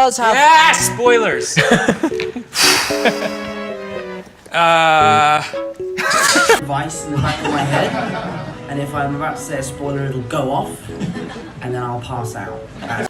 does have... Yeah, spoilers! Device in the back of my head, and if I'm about to say a spoiler, it'll go off, and then I'll pass out.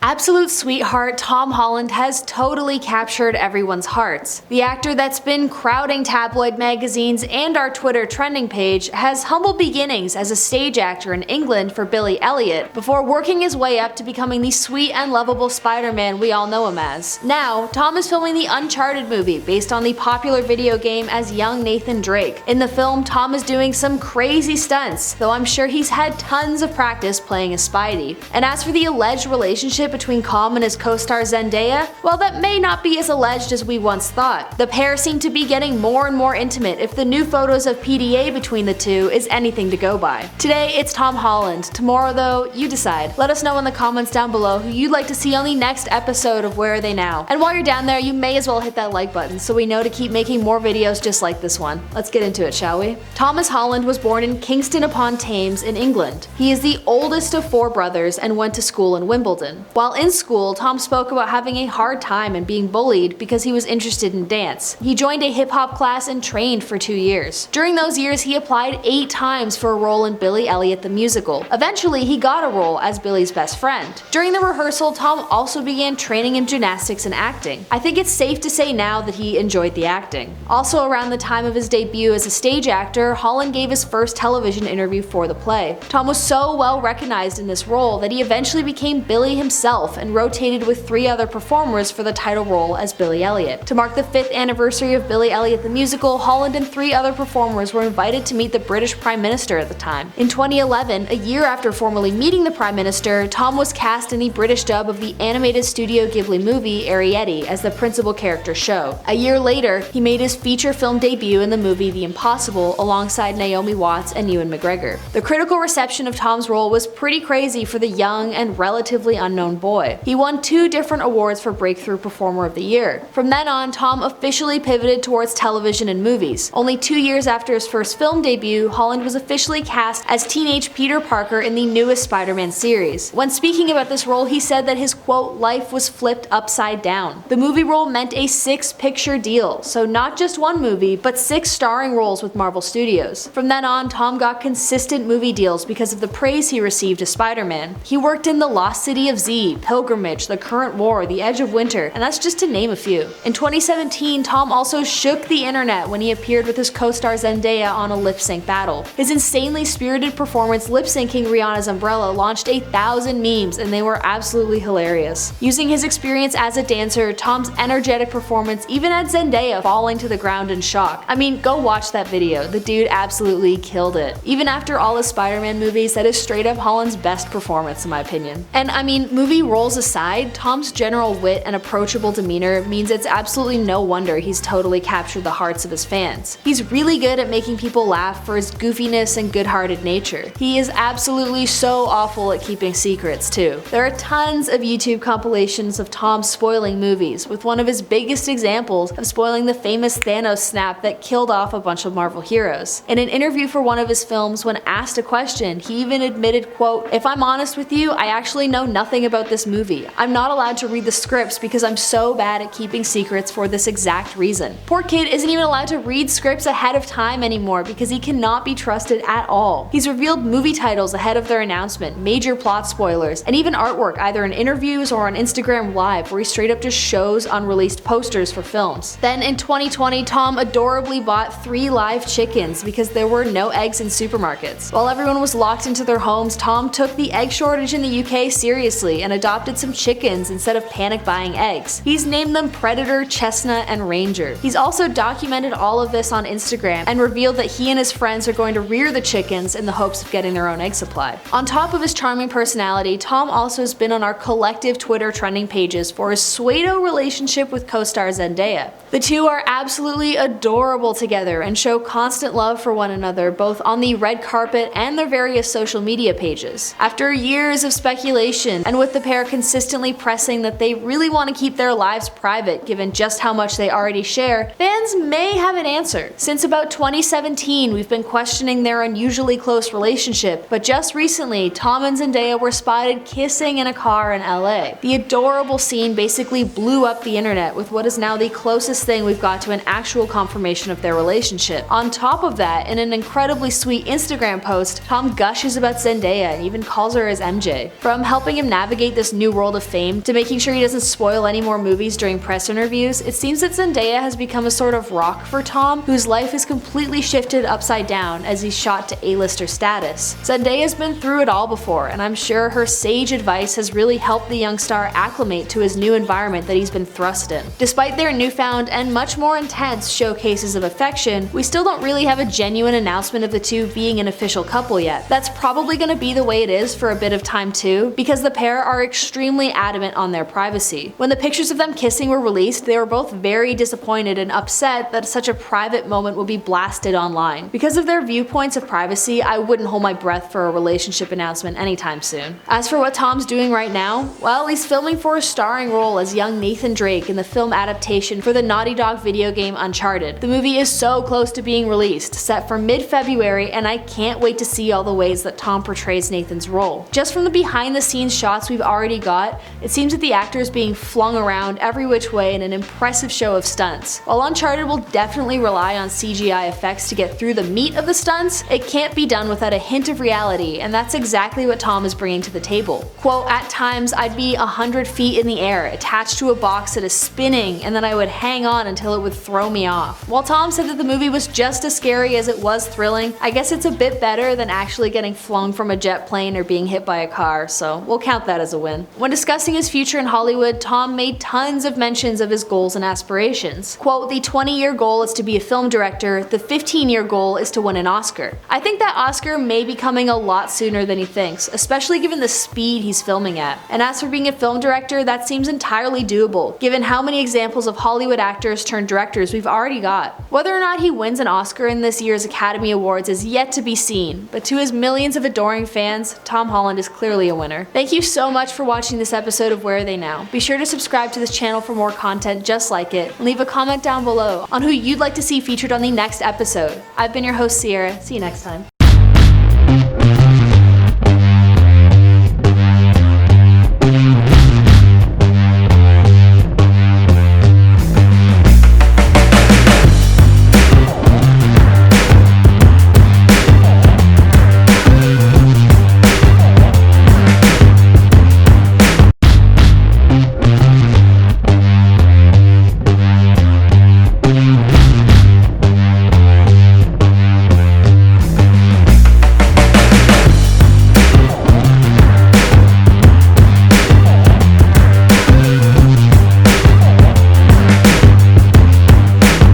Absolute sweetheart Tom Holland has totally captured everyone's hearts. The actor that's been crowding tabloid magazines and our Twitter trending page has humble beginnings as a stage actor in England for Billy Elliot before working his way up to becoming the sweet and lovable Spider-Man we all know him as. Now, Tom is filming the Uncharted movie based on the popular video game as young Nathan Drake. In the film, Tom is doing some crazy stunts, though I'm sure he's had tons of practice playing a Spidey. And as for the alleged relationship between Tom and his co-star Zendaya, well, that may not be as alleged as we once thought. The pair seem to be getting more and more intimate if the new photos of PDA between the two is anything to go by. Today, it's Tom Holland. Tomorrow, though, you decide. Let us know in the comments down below who you'd like to see on the next episode of Where Are They Now? And while you're down there, you may as well hit that like button so we know to keep making more videos just like this one. Let's get into it, shall we? Thomas Holland was born in Kingston upon Thames in England. He is the oldest of 4 brothers and went to school in Wimbledon. While in school, Tom spoke about having a hard time and being bullied because he was interested in dance. He joined a hip-hop class and trained for 2 years. During those years, he applied 8 times for a role in Billy Elliot the musical. Eventually, he got a role as Billy's best friend. During the rehearsal, Tom also began training in gymnastics and acting. I think it's safe to say now that he enjoyed the acting. Also, around the time of his debut as a stage actor, Holland gave his first television interview for the play. Tom was so well recognized in this role that he eventually became Billy himself and rotated with 3 other performers for the title role as Billy Elliot. To mark the 5th anniversary of Billy Elliot the musical, Holland and 3 other performers were invited to meet the British Prime Minister at the time. In 2011, a year after formally meeting the Prime Minister, Tom was cast in the British dub of the animated Studio Ghibli movie Arrietty as the principal character Sho. A year later, he made his feature film debut in the movie The Impossible alongside Naomi Watts and Ewan McGregor. The critical reception of Tom's role was pretty crazy for the young and relatively unknown boy. He won 2 different awards for Breakthrough Performer of the Year. From then on, Tom officially pivoted towards television and movies. Only 2 years after his first film debut, Holland was officially cast as teenage Peter Parker in the newest Spider-Man series. When speaking about this role, he said that his quote, "life was flipped upside down." The movie role meant a 6-picture deal, so not just 1 movie, but 6 starring roles with Marvel Studios. From then on, Tom got consistent movie deals because of the praise he received as Spider-Man. He worked in The Lost City of Z, Pilgrimage, The Current War, The Edge of Winter, and that's just to name a few. In 2017, Tom also shook the internet when he appeared with his co-star Zendaya on a lip-sync battle. His insanely spirited performance lip-syncing Rihanna's Umbrella launched 1,000 memes, and they were absolutely hilarious. Using his experience as a dancer, Tom's energetic performance even had Zendaya falling to the ground in shock. I mean, go watch that video. The dude absolutely killed it. Even after all the Spider-Man movies, that is straight up Holland's best performance in my opinion. And I mean, movie roles aside, Tom's general wit and approachable demeanor means it's absolutely no wonder he's totally captured the hearts of his fans. He's really good at making people laugh for his goofiness and good-hearted nature. He is absolutely so awful at keeping secrets too. There are tons of YouTube compilations of Tom spoiling movies, with one of his biggest examples of spoiling the famous Thanos snap that killed off a bunch of Marvel heroes. In an interview for one of his films, when asked a question, he even admitted, quote, "If I'm honest with you, I actually know nothing about this movie. I'm not allowed to read the scripts because I'm so bad at keeping secrets for this exact reason." Poor kid isn't even allowed to read scripts ahead of time anymore because he cannot be trusted at all. He's revealed movie titles ahead of their announcement, major plot spoilers, and even artwork either in interviews or on Instagram Live where he straight up just shows unreleased posters for films. Then in 2020, Tom adorably bought 3 live chickens because there were no eggs in supermarkets. While everyone was locked into their homes, Tom took the egg shortage in the UK seriously and adopted some chickens instead of panic buying eggs. He's named them Predator, Chestnut, and Ranger. He's also documented all of this on Instagram and revealed that he and his friends are going to rear the chickens in the hopes of getting their own egg supply. On top of his charming personality, Tom also has been on our collective Twitter trending pages for his pseudo relationship with co-star Zendaya. The two are absolutely adorable together and show constant love for one another both on the red carpet and their various social media pages. After years years of speculation, and with the pair consistently pressing that they really want to keep their lives private given just how much they already share, fans may have an answer. Since about 2017, we've been questioning their unusually close relationship, but just recently, Tom and Zendaya were spotted kissing in a car in LA. The adorable scene basically blew up the internet with what is now the closest thing we've got to an actual confirmation of their relationship. On top of that, in an incredibly sweet Instagram post, Tom gushes about Zendaya and even calls her his MJ. From helping him navigate this new world of fame to making sure he doesn't spoil any more movies during press interviews, it seems that Zendaya has become a sort of rock for Tom, whose life is completely shifted upside down as he's shot to A-lister status. Zendaya's been through it all before, and I'm sure her sage advice has really helped the young star acclimate to his new environment that he's been thrust in. Despite their newfound and much more intense showcases of affection, we still don't really have a genuine announcement of the two being an official couple yet. That's probably going to be the way it is for a bit of time too, because the pair are extremely adamant on their privacy. When the pictures of them kissing were released, they were both very disappointed and upset that such a private moment would be blasted online. Because of their viewpoints of privacy, I wouldn't hold my breath for a relationship announcement anytime soon. As for what Tom's doing right now, well, he's filming for a starring role as young Nathan Drake in the film adaptation for the Naughty Dog video game Uncharted. The movie is so close to being released, set for mid-February, and I can't wait to see all the ways that Tom portrays Nathan's role. Just from the behind-the-scenes shots we've already got, it seems that the actor is being flung around every which way in an impressive show of stunts. While Uncharted will definitely rely on CGI effects to get through the meat of the stunts, it can't be done without a hint of reality, and that's exactly what Tom is bringing to the table. Quote, "At times I'd be 100 feet in the air, attached to a box that is spinning, and then I would hang on until it would throw me off." While Tom said that the movie was just as scary as it was thrilling, I guess it's a bit better than actually getting flung from a jet plane or being hit by a car, so we'll count that as a win. When discussing his future in Hollywood, Tom made tons of mentions of his goals and aspirations. Quote, "The 20-year goal is to be a film director, the 15-year goal is to win an Oscar." I think that Oscar may be coming a lot sooner than he thinks, especially given the speed he's filming at. And as for being a film director, that seems entirely doable, given how many examples of Hollywood actors turned directors we've already got. Whether or not he wins an Oscar in this year's Academy Awards is yet to be seen, but to his millions of adoring fans, Tom Holland is clearly a winner. Thank you so much for watching this episode of Where Are They Now? Be sure to subscribe to this channel for more content just like it, and leave a comment down below on who you'd like to see featured on the next episode. I've been your host, Sierra. See you next time.